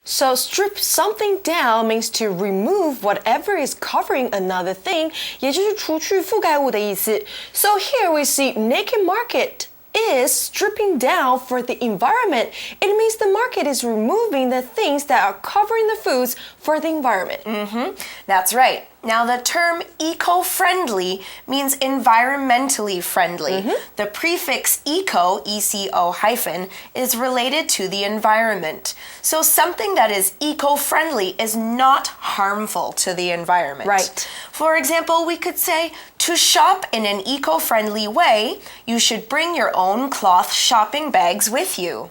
So strip something down means to remove whatever is covering another thing, 也就是除去覆盖物的意思。So here we see naked market is stripping down for the environment. It means the market is removing the things that are covering the foods for the environment. That's right. Now, the term eco-friendly means environmentally friendly. The prefix eco, E-C-O hyphen, is related to the environment. So something that is eco-friendly is not harmful to the environment. Right. For example, we could say, to shop in an eco-friendly way, you should bring your own cloth shopping bags with you.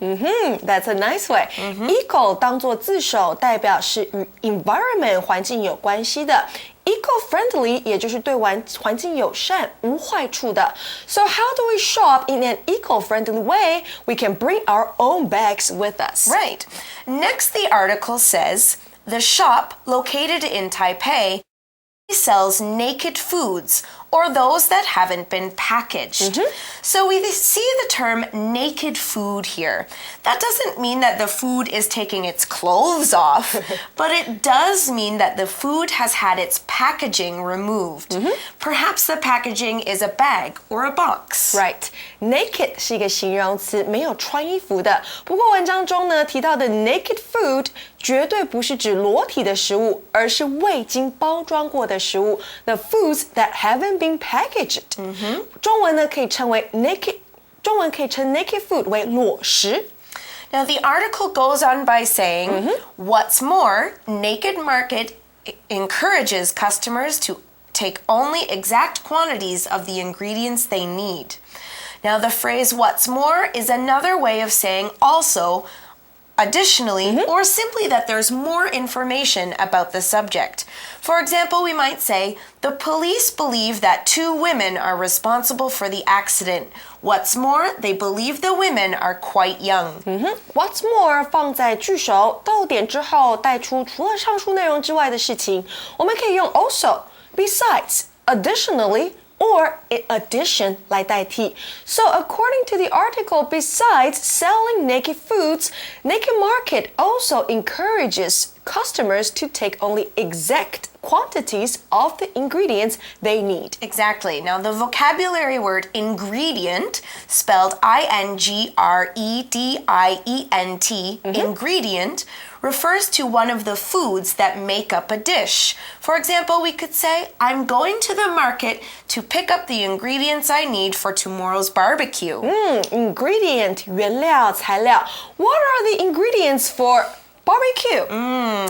That's a nice way. Eco 当作字首，代表是与 environment 环境有关系的。Eco-friendly 也就是对环境友善、无坏处的。So how do we shop in an eco-friendly way? We can bring our own bags with us. Right. Next, the article says, the shop located in Taipei sells naked foods or those that haven't been packaged. So we see the term naked food here. That doesn't mean that the food is taking its clothes off, but it does mean that the food has had its packaging removed. Perhaps the packaging is a bag or a box. Right. Naked 是一个形容词，没有穿衣服的。不过文章中呢提到的 naked food 绝对不是指裸体的食物，而是未经包装过的食物。The foods that haven't been packaged. 中文呢可以称为 naked， 中文可以称 naked food 为裸食。Now the article goes on by saying, what's more, Naked Market encourages customers to take only exact quantities of the ingredients they need. Now the phrase what's more is another way of saying also, additionally, or simply that there's more information about the subject. For example, we might say, the police believe that 2 women are responsible for the accident. What's more, they believe the women are quite young. What's more 放在句首逗点之后，带出除了上述内容之外的事情。我们可以用 also, besides, additionally, or addition 来代替。So according to the article, besides selling naked foods, Naked Market also encourages customers to take only exact quantities of the ingredients they need. Exactly. Now, the vocabulary word ingredient, spelled I-N-G-R-E-D-I-E-N-T, ingredient, refers to one of the foods that make up a dish. For example, we could say, I'm going to the market to pick up the ingredients I need for tomorrow's barbecue. Ingredient, 原料、材料。What are the ingredients for barbecue?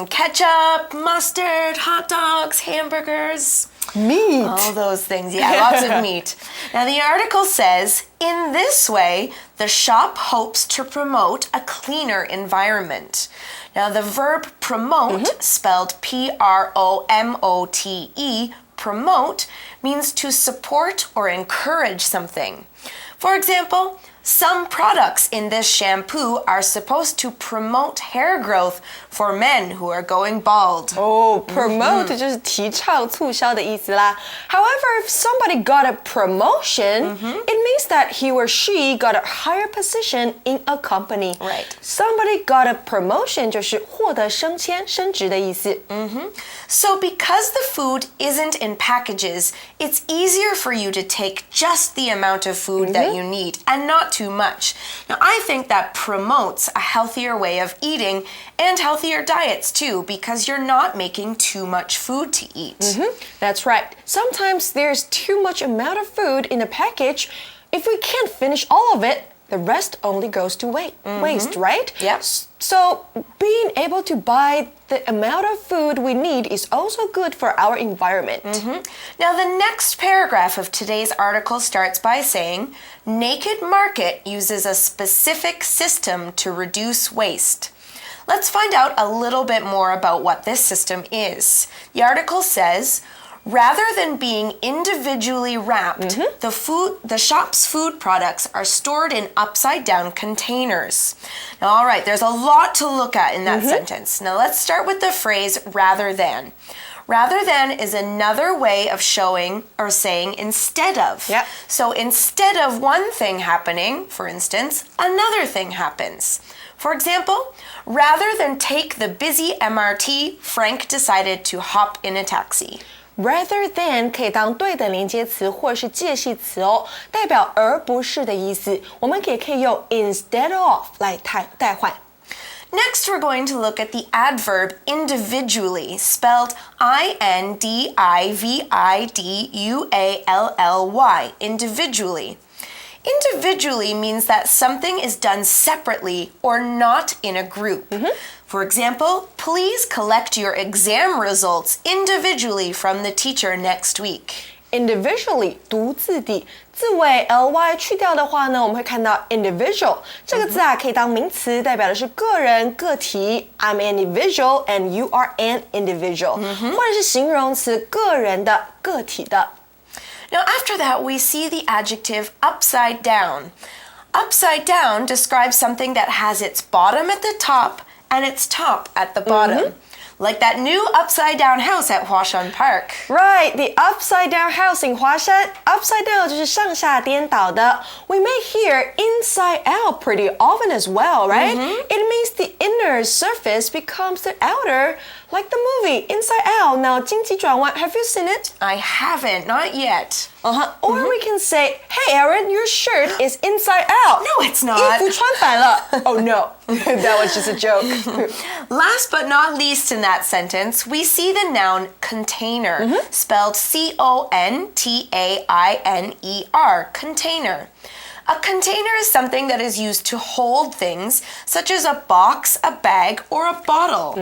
Ketchup, mustard, hot dogs, hamburgers. Meat. All those things, yeah, lots of meat. Now, the article says, in this way, the shop hopes to promote a cleaner environment. Now, the verb promote, spelled P-R-O-M-O-T-E, promote, means to support or encourage something. For example, some products in this shampoo are supposed to promote hair growth for men who are going bald. Promote 就是提倡、促销的意思啦。However, if somebody got a promotion, it means that he or she got a higher position in a company. Right. Somebody got a promotion 就是获得升迁、升职的意思。So because the food isn't in packages, it's easier for you to take just the amount of food that you need and not too much. Now, I think that promotes a healthier way of eating and healthier diets too, because you're not making too much food to eat. That's right. Sometimes there's too much amount of food in a package. If we can't finish all of it, the rest only goes to waste, right? Yep. So being able to buy the amount of food we need is also good for our environment. Now, the next paragraph of today's article starts by saying, Naked Market uses a specific system to reduce waste. Let's find out a little bit more about what this system is. The article says, rather than being individually wrapped, the shop's food products are stored in upside-down containers. Now, all right, there's a lot to look at in that sentence. Now, let's start with the phrase rather than. Rather than is another way of showing or saying instead of. Yep. So instead of one thing happening, for instance, another thing happens. For example, rather than take the busy MRT, Frank decided to hop in a taxi. Rather than 可以当对等连接词或是介系词哦，代表而不是的意思。我们也可以用 instead of 来代换。Next, we're going to look at the adverb individually, spelled individually, individually. Individually means that something is done separately or not in a group. For example, please collect your exam results individually from the teacher next week. Individually 独自地，字尾 ly 去掉的话呢，我们会看到 individual 这个字啊，可以当名词，代表的是个人、个体。I'm an individual and you are an individual，或者是形容词，个人的、个体的。Now, after that, we see the adjective upside down. Upside down describes something that has its bottom at the top and its top at the bottom. Like that new upside down house at Huashan Park. Right, the upside down house in 华山 upside down 就是上下颠倒的。We may hear inside out pretty often as well, right? It means the inner surface becomes the outer, like the movie Inside Out. Now, 荆棘转弯, have you seen it? I haven't, not yet. Or we can say, hey Aaron, your shirt is inside out. No, it's not. 衣服穿反了. Oh no, that was just a joke. Last but not least in that sentence, we see the noun container, spelled C-O-N-T-A-I-N-E-R, container. A container is something that is used to hold things, such as a box, a bag, or a bottle.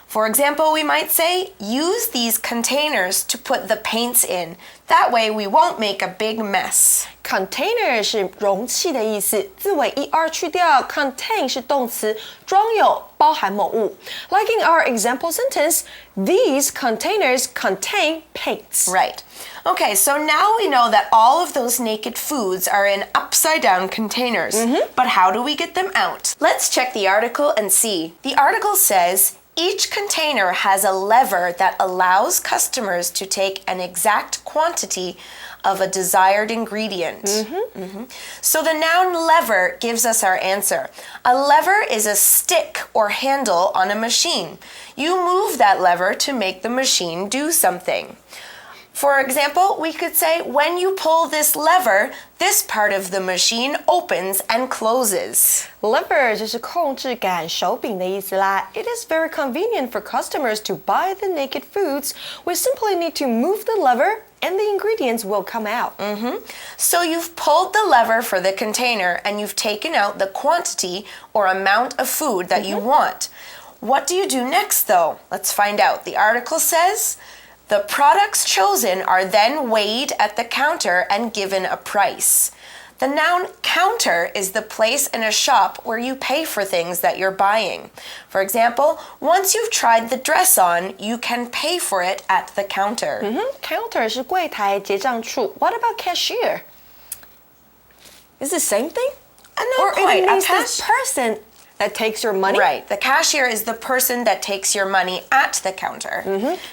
For example, we might say, use these containers to put the paints in. That way we won't make a big mess. Container 是容器的意思，字尾 er 去掉 contain 是动词，装有、包含某物。Like in our example sentence, these containers contain paints. Right. Okay, so now we know that all of those naked foods are in upside down containers. But how do we get them out? Let's check the article and see. The article says, each container has a lever that allows customers to take an exact quantity of a desired ingredient. So the noun lever gives us our answer. A lever is a stick or handle on a machine. You move that lever to make the machine do something. For example, we could say, when you pull this lever, this part of the machine opens and closes. Lever 就是控制杆、手柄的意思啦。It is very convenient for customers to buy the naked foods. We simply need to move the lever and the ingredients will come out. So you've pulled the lever for the container and you've taken out the quantity or amount of food that you want. What do you do next, though? Let's find out. The article says, the products chosen are then weighed at the counter and given a price. The noun counter is the place in a shop where you pay for things that you're buying. For example, once you've tried the dress on, you can pay for it at the counter. Counter 是柜台、结账处。What about cashier? Is it the same thing? Not Or quite. it means the person that takes your money? Right. The cashier is the person that takes your money at the counter.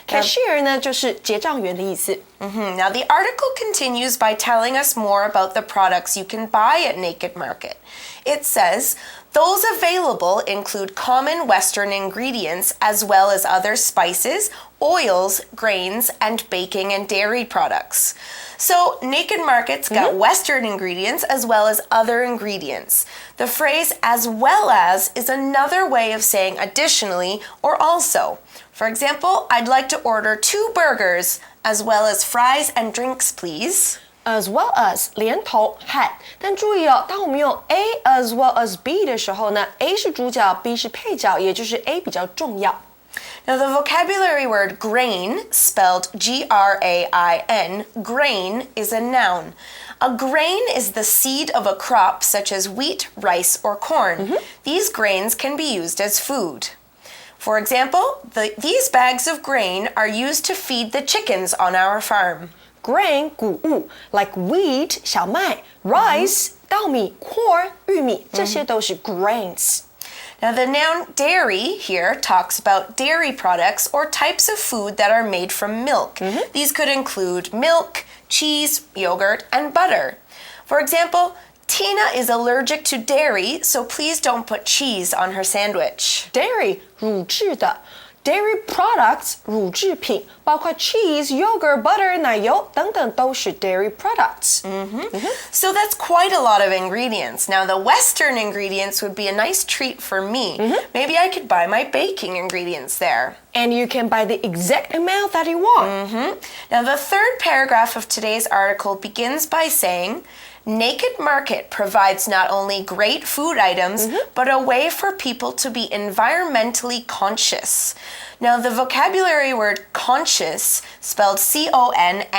Cashier 呢就是结账员的意思。Now, the article continues by telling us more about the products you can buy at Naked Market. It says, those available include common Western ingredients as well as other spices, oils, grains, and baking and dairy products. So, Naked Market's got Western ingredients as well as other ingredients. The phrase as well as is another way of saying additionally or also. For example, I'd like to order 2 burgers as well as fries and drinks, please. As well as 连头和，但注意哦，当我们用 A as well as B 的时候呢 ，A 是主角 ，B 是配角，也就是 A 比较重要。Now, the vocabulary word grain, spelled G-R-A-I-N, grain is a noun. A grain is the seed of a crop such as wheat, rice, or corn. These grains can be used as food. For example, these bags of grain are used to feed the chickens on our farm. Grain 谷物 like wheat 小麦 rice 稻米 corn 玉米这些都是 grains. Now, the noun dairy here talks about dairy products or types of food that are made from milk. These could include milk, cheese, yogurt, and butter. For example, Tina is allergic to dairy, so please don't put cheese on her sandwich. Dairy 乳制的 Dairy products 乳制品，包括 cheese, yogurt, butter, 奶油等等都是 dairy products. So that's quite a lot of ingredients. Now the Western ingredients would be a nice treat for me. Maybe I could buy my baking ingredients there. And you can buy the exact amount that you want. Now the third paragraph of today's article begins by saying, Naked Market provides not only great food items, but a way for people to be environmentally conscious. Now, the vocabulary word conscious, spelled C-O-N-S-C-I-O-U-S,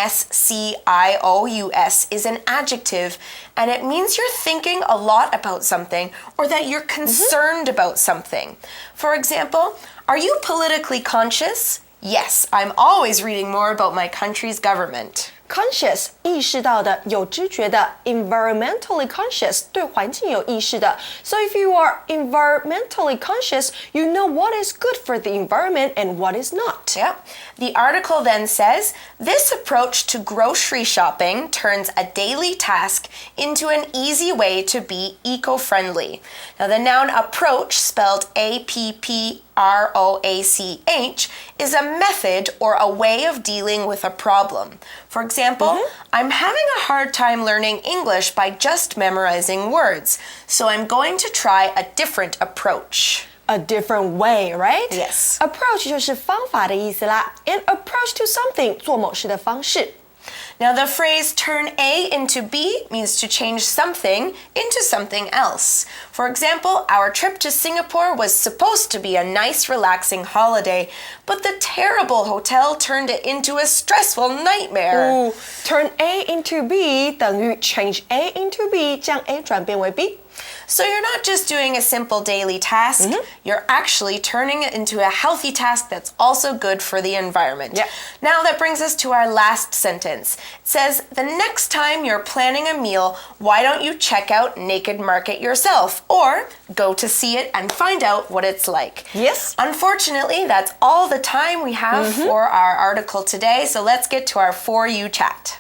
is an adjective, and it means you're thinking a lot about something or that you're concerned about something. For example, are you politically conscious? Yes, I'm always reading more about my country's government. Conscious 意识到的，有知觉的 environmentally conscious 对环境有意识的 So if you are environmentally conscious, you know what is good for the environment and what is not. Yeah. The article then says, this approach to grocery shopping turns a daily task into an easy way to be eco-friendly. Now the noun approach, spelled A-P-P-R-O-A-C-H, is a method or a way of dealing with a problem. For example, I'm having a hard time learning English by just memorizing words, so I'm going to try a different approach. A different way, right? Yes. Approach 就是方法的意思啦。An approach to something 做某事的方式。Now the phrase turn A into B means to change something into something else. For example, our trip to Singapore was supposed to be a nice, relaxing holiday, but the terrible hotel turned it into a stressful nightmare. Turn A into B 等于 change A into B， 将 A 转变为 B。So you're not just doing a simple daily task, you're actually turning it into a healthy task that's also good for the environment. Yep. Now that brings us to our last sentence. It says, the next time you're planning a meal, why don't you check out Naked Market yourself or go to see it and find out what it's like. Yes. Unfortunately, that's all the time we have for our article today, so let's get to our For You chat.